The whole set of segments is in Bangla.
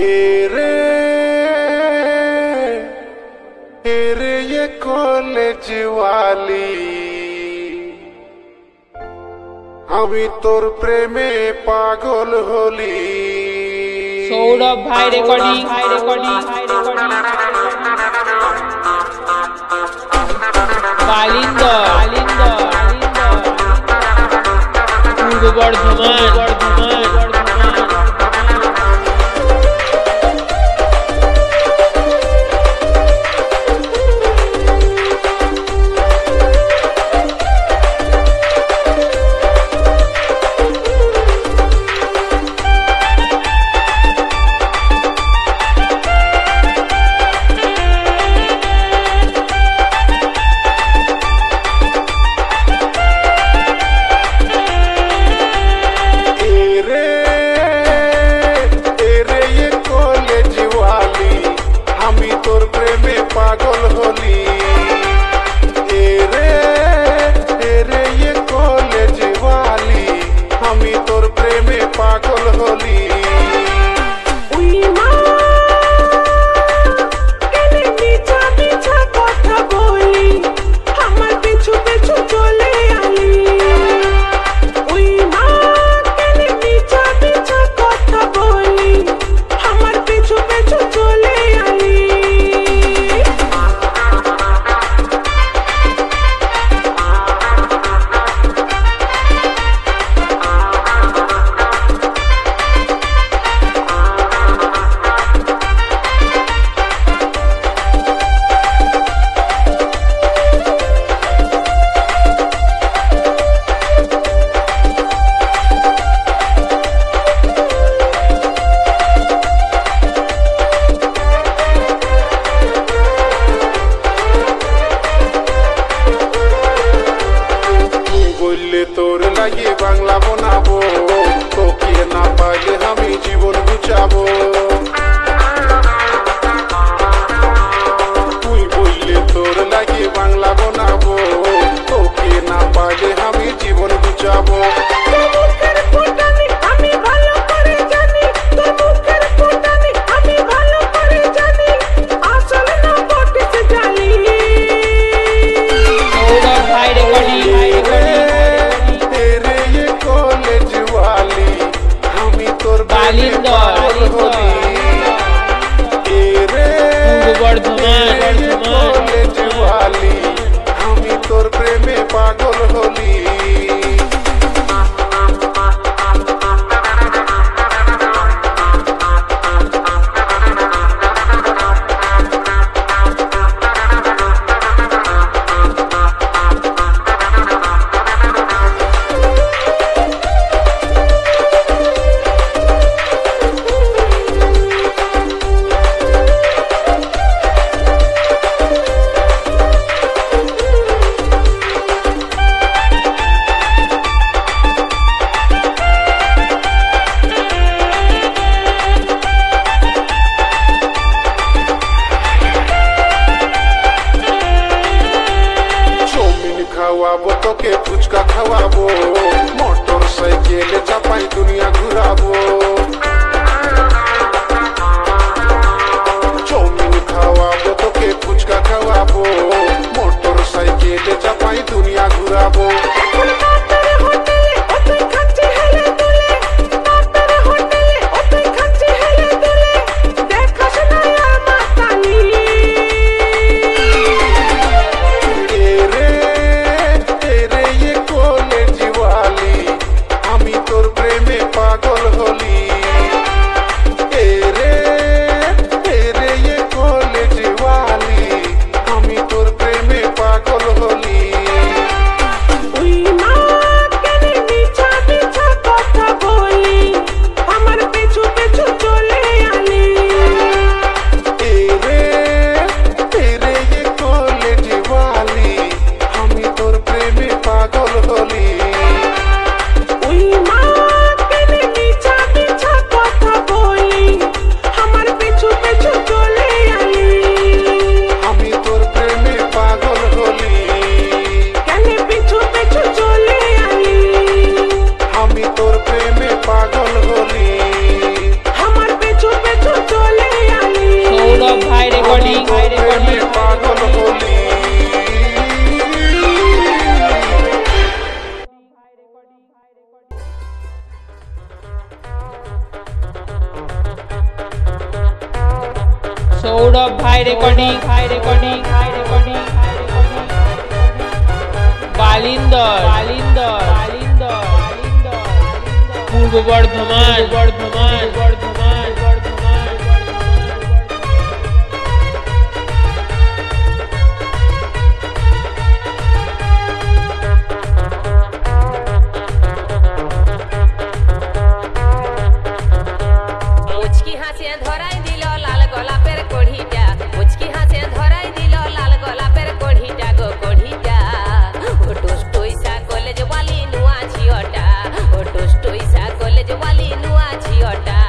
এরে এরে ये কলেজ वाली আমি তোর প্রেমে পাগল হলি। সৌরভ ভাই রেকর্ডিং বালিন্দ পূর্ব বর্ধমান। পাগল হলি এরে এরে ये কলেজ वाली আমি তোর প্রেমে পাগল হলি। তোর লাগে বাংলা বানাবো তোকে না পাইলে আমি জীবন গুছাবো। তুই বললে তোর লাগে বাংলা বানাবো তোকে না পাইলে আমি জীবন গুছাবো। আমি তোর প্রেমে পাগল হলি। খাওয়াবো তোকে ফুচকা খাওয়াবো মোটর সাইকেলে চাপাই দুনিয়া ঘুরাবো। চাউমিন খাওয়াবো তোকে ফুচকা খাওয়াবো মোটর সাইকেলে চাপাই দুনিয়া ঘুরাবো। পাগল হলি এরে এরে ये কলেজ वाली আমি তোর প্রেমে পাগল হলি। তোর প্রেমে পাগল হলি, আমার পেছু পেছু recording বালিন্দর পূর্ব বর্ধমান মুচকি হাসে ধরাই দিল লাল গোলাপের কড়িটা, মুচকি হাসে ধরাই দিল লাল গোলাপের কড়িটা গো কড়িটা। ও টুসটুইসা কলেজ वाली নুয়া ঝিওটা, ও টুসটুইসা কলেজ वाली নুয়া ঝিওটা।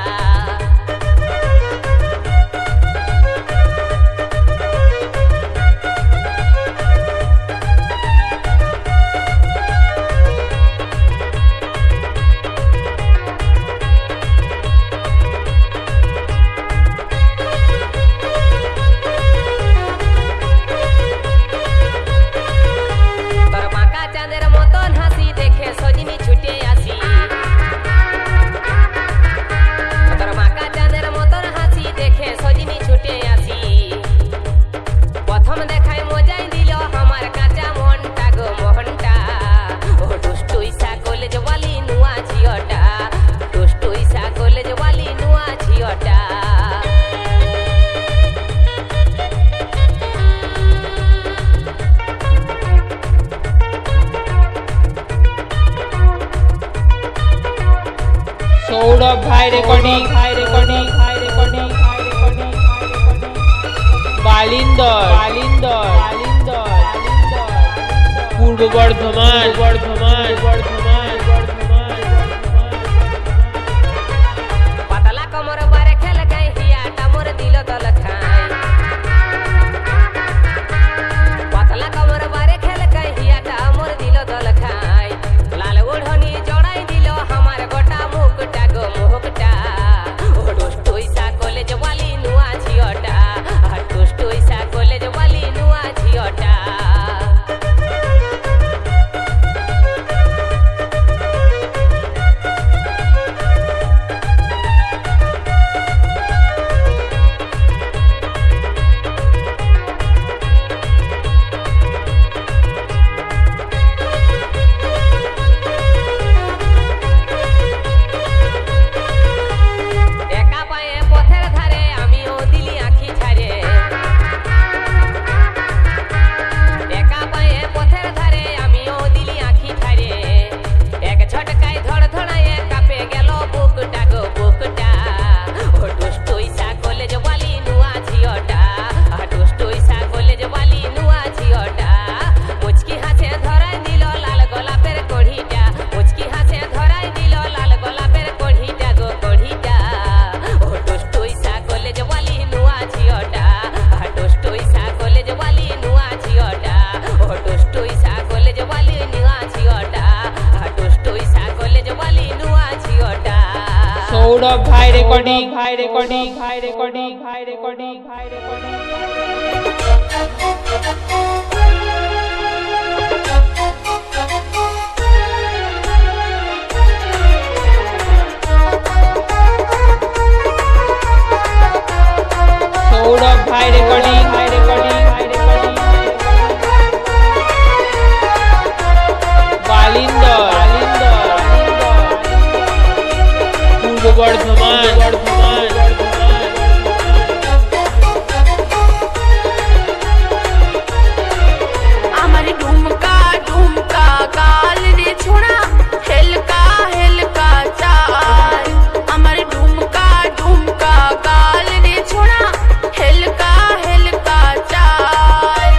তোর বাঁকা চাঁদের মতন হাসি দেখে সজনি ছুটে আসি, তোর বাঁকা চাঁদের মতন হাসি দেখে সজনি ছুটে আসি। প্রথম দেখায় মজাই দিল আমার কাঁচা মনটা গো মোহনটা। ও টুসটুইসা কলেজ वाली নুয়া ঝিওটা, টুসটুইসা কলেজ वाली নুয়া ঝিওটা। সৌরভ ভাই রেকর্ডিং বালিন্দর পূর্ব বর্ধমান পাতলা কমর বারে খেল গাই হিয়াটা মোর দিল দল খাই, পাতলা কমর বারে খেল গাই হিয়াটা মোর দিল দল খাই। লাল ওढ़नी জড়াই দিল আমার গোটা মুখটা গো মুখটা। ও টুসটুইসা কলেজ वाली নুয়া ঝিওটা, আর টুসটুইসা কলেজ वाली নুয়া ঝিওটা। একা পায়ে পথের ধারে আমিও দিলি আঁখি ছাড়ে, একা পায়ে পথের ধারে আমিও দিলি আঁখি ছাড়ে। এক ঝটকায় ধড়ায় কাঁপে গেল বুকটা গো বুকটা। ও টুসটুইসা কলেজ वाली নুয়া ঝিওটা, আর টুসটুইসা কলেজ वाली নুয়া ঝিওটা। মুচকি হাসে ধরাই দিল লাল গোলাপের কড়িটা, মুচকি হাসে ধরাই দিল লাল গোলাপের কড়িটা গো কড়িটা। ও টুসটুইসা কলেজ वाली নুয়া ঝিওটা, আর টুসটুইসা কলেজ वाली নুয়া ঝিওটা। ও টুসটুইসা কলেজ वाली নুয়া ঝিওটা, আর টুসটুইসা কলেজ वाली নুয়া ঝিওটা। সৌরভ ভাই রেকর্ডিং সৌরভ ভাই রেকর্ডিং বালিন্দর পূর্ব বর্ধমান আমার ঢুমকা ঢুমকা গাল রে ছোড়া হেলকা হেলকা চাল, আমার ঢুমকা ঢুমকা গাল রে ছোড়া হেলকা হেলকা চাল।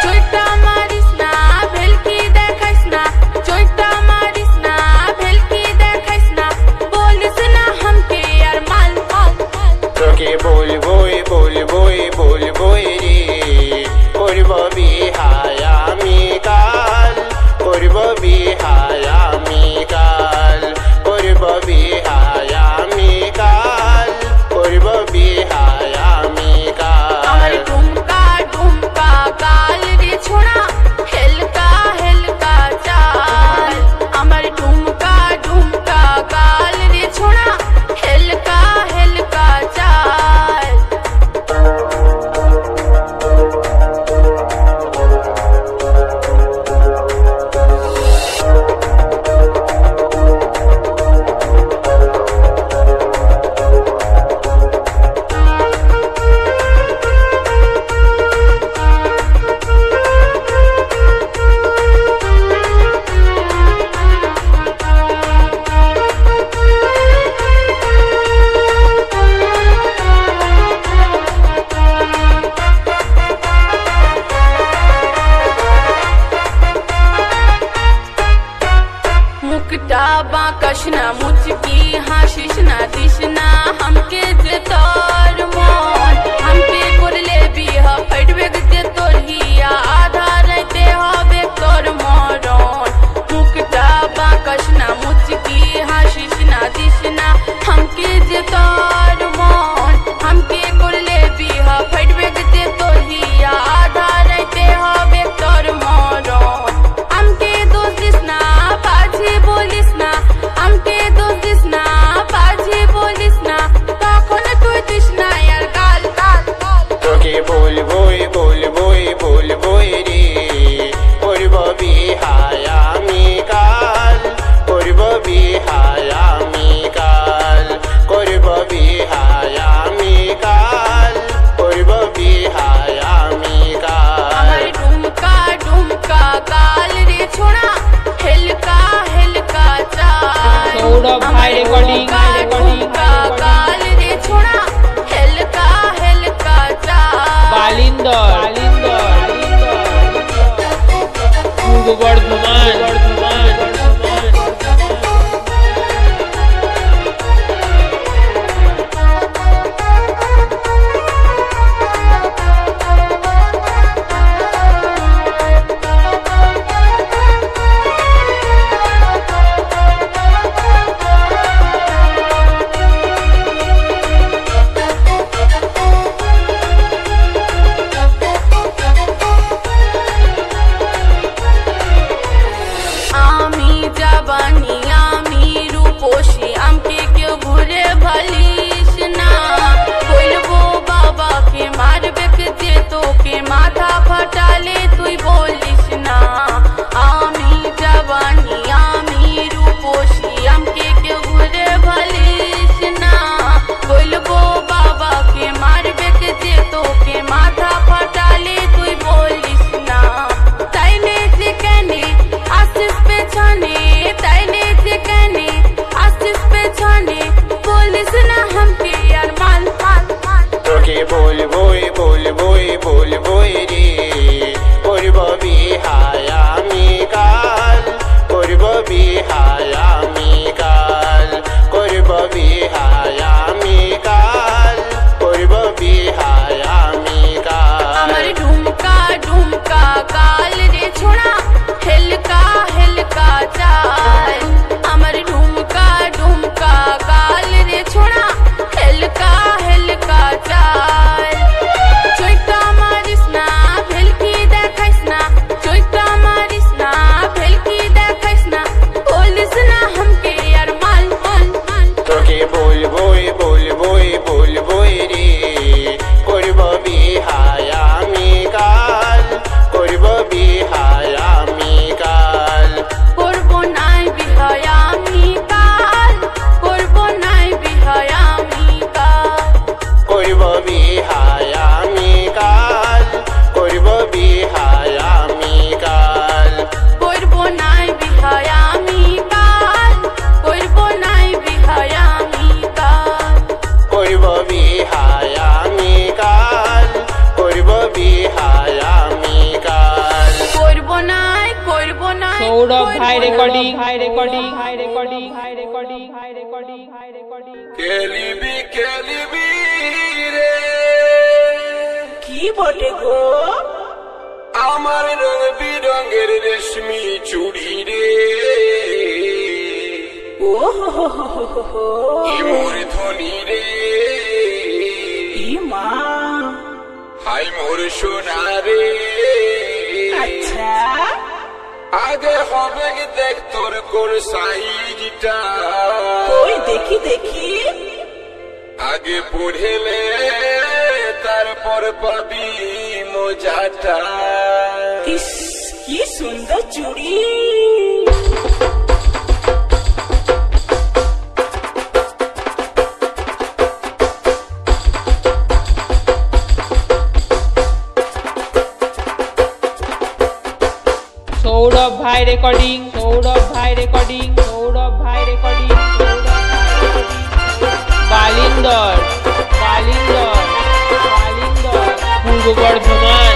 চোইটা মারিস না ভেলকি দেখাইস না, চোইটা মারিস না ভেলকি দেখাইস না, বলিস না हमके मुकटा बाकशना मुचकी हाशिशना दिशना हमके जे तोर मन हमके कोरले बिहा फटवे गते तोर हिया आधा रहते हवे तोर मरण मुकटा बाकशना मुचकी हाशिशना दिशना हमके जे तोर मन हमके कोरले बिहा फटवे गते तोर हिया आधा रहते हवे तोर मरण हमके दोस्त दिसना पाछे बोलिस ना हमके दोस्त दिसना पाछे बोलिस ना तখন তুই দিস না यार কাল কাল তোকে বলবো বলবো বলবো রে করব বিহায় আমি কাল করব বিহায় আমি কাল করব বিহায় আমি কাল করব বিহায় আমি কাল আমার ডুমকা ডুমকা কাল রে ছোড়া হেলকা হেলকা চাল সৌরভ ভাই রেকর্ডিং ডুমকা কাল রে ছোড়া হেলকা হেলকা চাল বালিন্দর পূর্ব বর্ধমান আমি জাবানি আমি রূপসী আমকে কেউ ঘুরে ভালিস না বলবো বাবাকে মারবে যে তোকে মাথা ফাটালে তুই বলিস না আমি জাবানি আমি রূপসী আমকে কেউ ঘুরে ভালিস না বলবো বাবাকে মারবে যে তোকে মাথা ফাটালে তুই বলিস না তাইলে যে কেনে আসিস পেছনে তাইলে যে কেনে আসিস পেছনে বলিস না हमके यार मान मान मान তোকে বলবো বলবো বলবো রে করব বিহায় আমি কাল করব বিহায় আমি কাল করব বিহায় আমি কাল করব বিহায় আমি কাল আমার ডুমকা ডুমকা কাল রে ছোড়া হেলকা হেলকা চাল আমার ডুমকা ডুমকা কাল রে ছোড়া হেলকা হেলকা চাল চৈতা মারিস না ভেলকি দেখাইস না চৈতা মারিস না ভেলকি দেখাইস না বলিস না हमके यार माल माल माल তোকে বলবো বলবো বলবো রে করব বিহায় আমি কাল করব বিহায় আমি কাল করবো নাই বিহায় আমি কাল করবো নাই বিহায় আমি কাল করব বিহায় আমি কাল করব বিহায় আমি কাল করবো নাই বিহায় আমি কাল করবো নাই বিহায় আমি কাল করব বিহায় আমি কাল করব বিহায় আমি কাল করবো নাই সৌরভ ভাই রেকর্ডিং কেলিবি রে কি বলে গো আমার রং বিরঙের রেশমি চুড়ি রে ও হো হো হো হো হো। কি মোর ধনী রে ই মা হাই মোর সোনা রে আচ্ছা আগে হবে কি দেখ তোর কোন সাইজটা ওই দেখি দেখি আগে পড়েলে তারপর পাবি মজাটা ইস কি সুন্দর চুড়ি সৌরভ ভাই রেকর্ডিং বালিন্দর পূর্ব বর্ধমান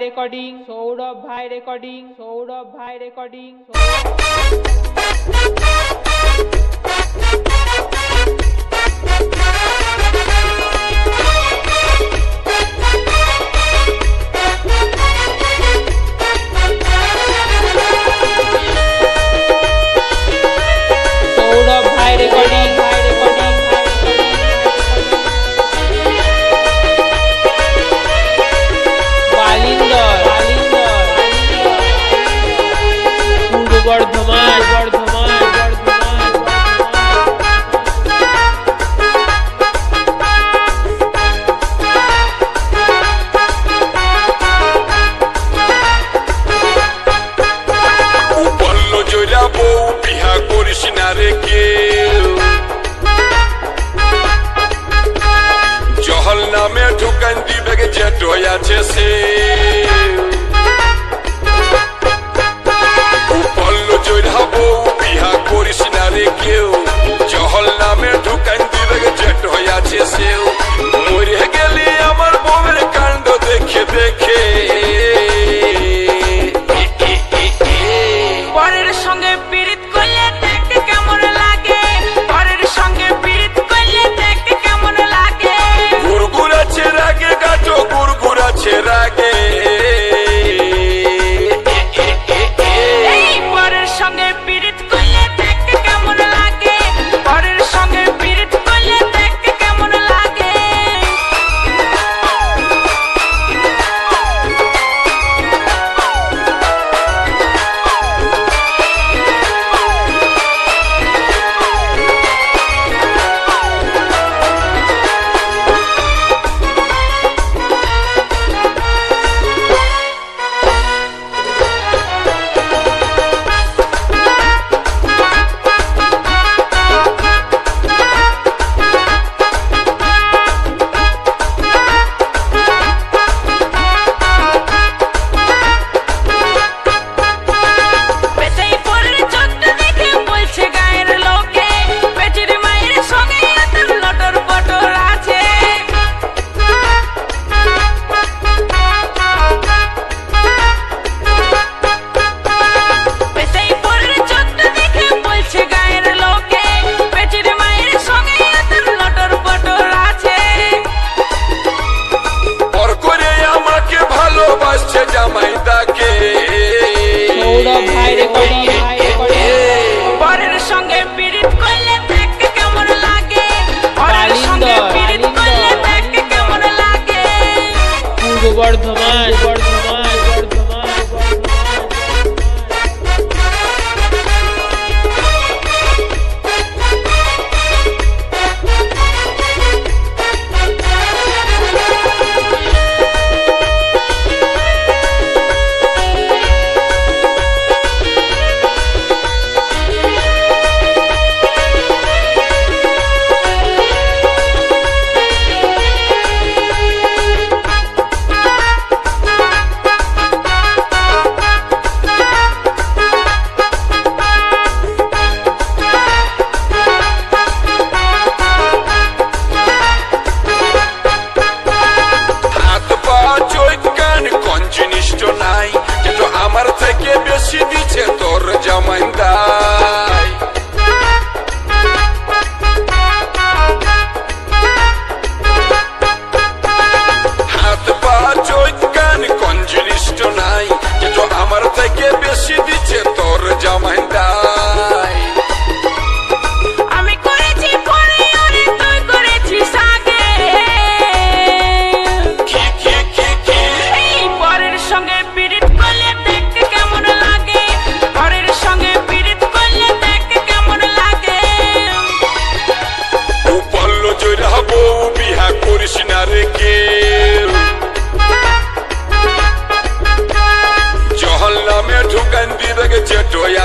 রেকর্ডিং সৌরভ ভাই রেকর্ডিং বালিন্দর পূর্ব বর্ধমান সৌরভ ভাই রেকর্ডিং বর্ধমান জহল নামে ঢুকান দিবে যেট আছে সে বিহা করিস না রে কেউ জহল নামে ঢুকান দিবে যেট আছে সেও মরে গেলি আমার বউয়ের কাণ্ড দেখে দেখে পরের সঙ্গে পীড়িত করলে দেখতে কেমন লাগে পরের সঙ্গে পীড়িত করলে দেখতে কেমন লাগে গুরগুর আছে রাগে গাটো গুরগুর আছে রাগে পরের সঙ্গে পীড়িত করলে দেখতে কেমন লাগে পরের সঙ্গে পীড়িত করলে দেখতে কেমন লাগে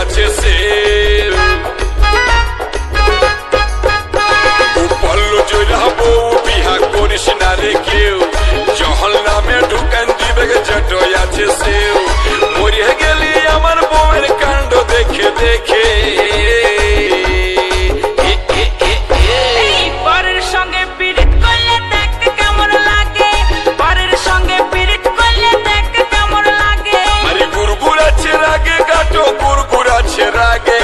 আছে সে বললো জয়রা বউ বিহা করিস না রে কেউ জহল নামে ঢুকান দিবে জট আছে সেও মরিয়ে গেলি আমার বউয়ের কাণ্ড দেখে দেখে পরের সঙ্গে পিরিত করলে দেখ কেমন লাগে পরের সঙ্গে পিরিত করলে দেখ কেমন লাগে আরে গুড়গুড় আছে রাগে গাটো গুড়গুড় আছে রাগে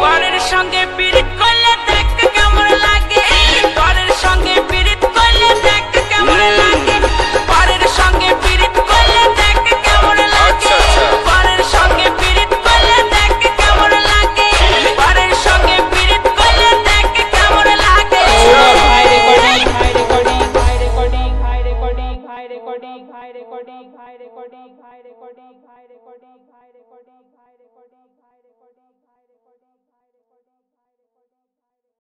পরের সঙ্গে পিরিত করলে দেখ কেমন লাগে পরের সঙ্গে পিরিত করলে দেখ কেমন লাগে পরের সঙ্গে পিরিত করলে দেখ কেমন লাগে পরের সঙ্গে পিরিত করলে দেখ কেমন লাগে পরের সঙ্গে পিরিত করলে দেখ কেমন লাগে High recording.